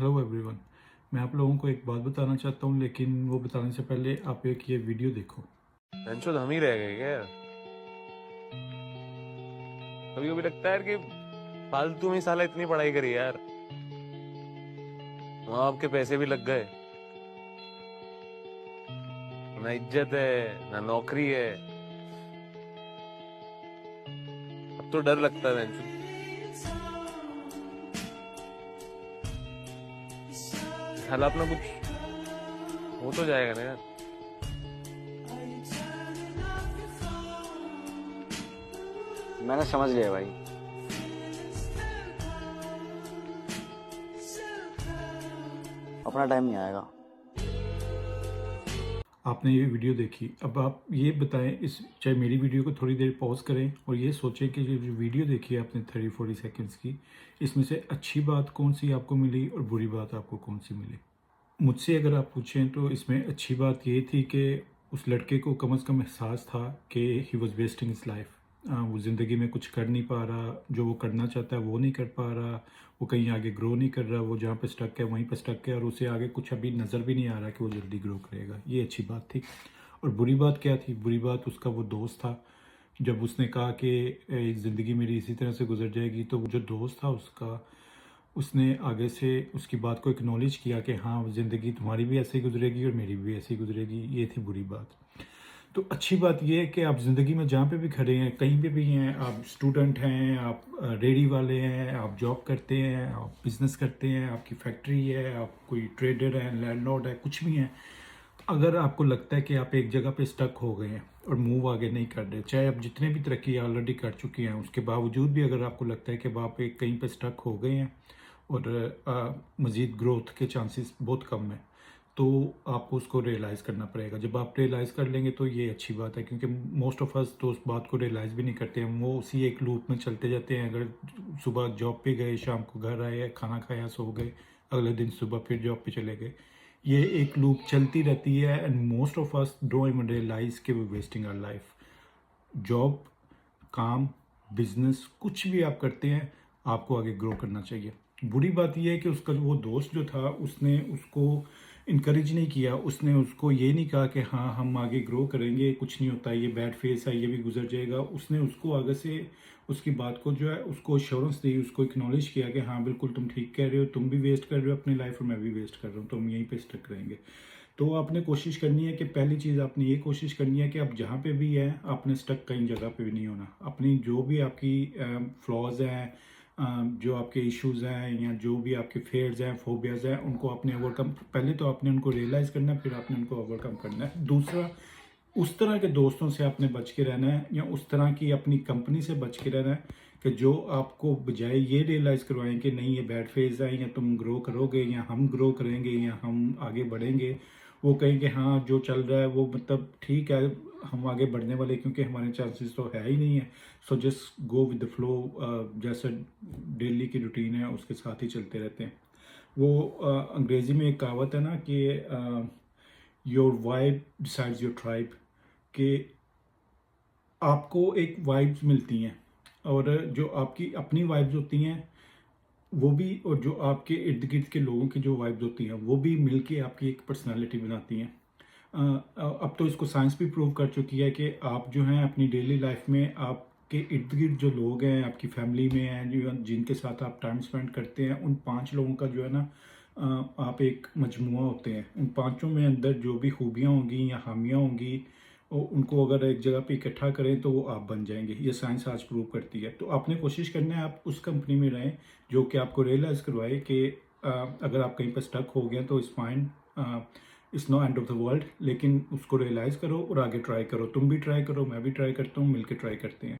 Hello everyone. मैं आप लोगों को एक बात बताना चाहता हूँ, लेकिन वो बताने से पहले आप एक ये वीडियो देखो। अंशुल हम ही रह गए क्या यार? कभी कभी लगता है यार कि फालतू में साला इतनी पढ़ाई करी यार। माँ बाप के पैसे भी लग गए, ना इज्जत है ना नौकरी है। अब तो डर लगता है अंशुल, साला अपना कुछ हो तो जाएगा ना यार। मैंने समझ लिया भाई। अपना टाइम नहीं आएगा। आपने ये वीडियो देखी, अब आप ये बताएं, इस चाहे मेरी वीडियो को थोड़ी देर पॉज करें और ये सोचें कि ये जो वीडियो देखी है आपने 30-40 सेकेंड्स की, इसमें से अच्छी बात कौन सी आपको मिली और बुरी बात आपको कौन सी मिली। मुझसे अगर आप पूछें तो इसमें अच्छी बात ये थी कि उस लड़के को कम से कम एहसास था कि he was wasting his life. वो ज़िंदगी में कुछ कर नहीं पा रहा, जो वो करना चाहता है वो नहीं कर पा रहा, वो कहीं आगे ग्रो नहीं कर रहा, वो जहाँ पे स्टक है वहीं पे स्टक है और उसे आगे कुछ अभी नज़र भी नहीं आ रहा कि वो जल्दी ग्रो करेगा। ये अच्छी बात थी। और बुरी बात क्या थी? बुरी बात उसका वो दोस्त था। जब उसने कहा कि ज़िंदगी मेरी इसी तरह से गुजर जाएगी, तो वो जो दोस्त था उसका, उसने आगे से उसकी बात को एक्नॉलेज किया कि हाँ, ज़िंदगी तुम्हारी भी ऐसे ही गुजरेगी और मेरी भी ऐसे ही गुजरेगी। ये थी बुरी बात। तो अच्छी बात ये है कि आप ज़िंदगी में जहाँ पे भी खड़े हैं, कहीं पे भी हैं, आप स्टूडेंट हैं, आप रेडी वाले हैं, आप जॉब करते हैं, आप बिज़नेस करते हैं, आपकी फैक्ट्री है, आप कोई ट्रेडर हैं, लैंडलॉर्ड है, कुछ भी हैं। अगर आपको लगता है कि आप एक जगह पे स्टक हो गए हैं और मूव आगे नहीं कर रहे, चाहे आप जितने भी तरक्की ऑलरेडी कर चुके हैं, उसके बावजूद भी अगर आपको लगता है कि आप एक कहीं पे स्टक हो गए हैं और मज़ीद ग्रोथ के चांसेस बहुत कम है, तो आपको उसको रियलाइज़ करना पड़ेगा। जब आप रियलाइज़ कर लेंगे तो ये अच्छी बात है, क्योंकि मोस्ट ऑफ अस तो उस बात को रियलाइज़ भी नहीं करते हैं। वो उसी एक लूप में चलते जाते हैं। अगर सुबह जॉब पे गए, शाम को घर आए, खाना खाया, सो गए, अगले दिन सुबह फिर जॉब पे चले गए, ये एक लूप चलती रहती है। And most of us don't even realise कि we wasting our life. Job, काम, बिजनेस, कुछ भी आप करते हैं, आपको आगे ग्रो करना चाहिए। बुरी बात यह है कि उसका वो दोस्त जो था, उसने उसको इनकरेज नहीं किया। उसने उसको ये नहीं कहा कि हाँ, हम आगे ग्रो करेंगे, कुछ नहीं होता, ये बैड फेस है, ये भी गुजर जाएगा। उसने उसको आगे से उसकी बात को जो है उसको एश्योरेंस दी, उसको एक्नॉलेज किया कि हाँ बिल्कुल तुम ठीक कह रहे हो, तुम भी वेस्ट कर रहे हो अपनी लाइफ और मैं भी वेस्ट कर रहा हूँ, तो हम यहीं पे स्टक रहेंगे। तो आपने कोशिश करनी है कि पहली चीज़ आपने ये कोशिश करनी है कि आप जहाँ पे भी हैं, आपने स्टक कहीं जगह पे भी नहीं होना। अपनी जो भी आपकी फ्लॉज हैं, जो आपके इश्यूज हैं, या जो भी आपके फेयर्स हैं, फोबियाज हैं, उनको आपने ओवरकम, पहले तो आपने उनको रियलाइज़ करना है, फिर आपने उनको ओवरकम करना है। दूसरा, उस तरह के दोस्तों से आपने बच के रहना है, या उस तरह की अपनी कंपनी से बच के रहना है कि जो आपको बजाय ये रियलाइज़ करवाएं कि नहीं ये बैड फेज है, या तुम ग्रो करोगे, या हम ग्रो करेंगे, या हम आगे बढ़ेंगे, वो कहें कि हाँ जो चल रहा है वो मतलब ठीक है, हम आगे बढ़ने वाले, क्योंकि हमारे चांसेस तो है ही नहीं है। So just go with the flow. जैसा डेली की रूटीन है उसके साथ ही चलते रहते हैं। वो अंग्रेज़ी में एक कहावत है ना कि your vibe decides your tribe, कि आपको एक वाइब्स मिलती हैं, और जो आपकी अपनी वाइब्स होती हैं वो भी, और जो आपके इर्द गिर्द के लोगों की जो वाइब्स होती हैं वो भी मिलके आपकी एक पर्सनालिटी बनाती हैं। अब तो इसको साइंस भी प्रूव कर चुकी है कि आप जो हैं अपनी डेली लाइफ में, आपके इर्द गिर्द जो लोग हैं, आपकी फैमिली में हैं, जो जिनके साथ आप टाइम स्पेंड करते हैं, उन 5 लोगों का जो है ना, आप एक मजमुआ होते हैं। उन पांचों में अंदर जो भी खूबियाँ होंगी या खामियाँ होंगी, उनको अगर एक जगह पे इकट्ठा करें तो वो आप बन जाएंगे। ये साइंस आज प्रूव करती है। तो आपने कोशिश करना है आप उस कंपनी में रहें जो कि आपको रियलाइज़ करवाए कि अगर आप कहीं पर स्टक हो गए तो it's fine, it's no end of the world, लेकिन उसको रियलाइज़ करो और आगे ट्राई करो। तुम भी ट्राई करो, मैं भी ट्राई करता हूँ, मिलकर ट्राई करते हैं।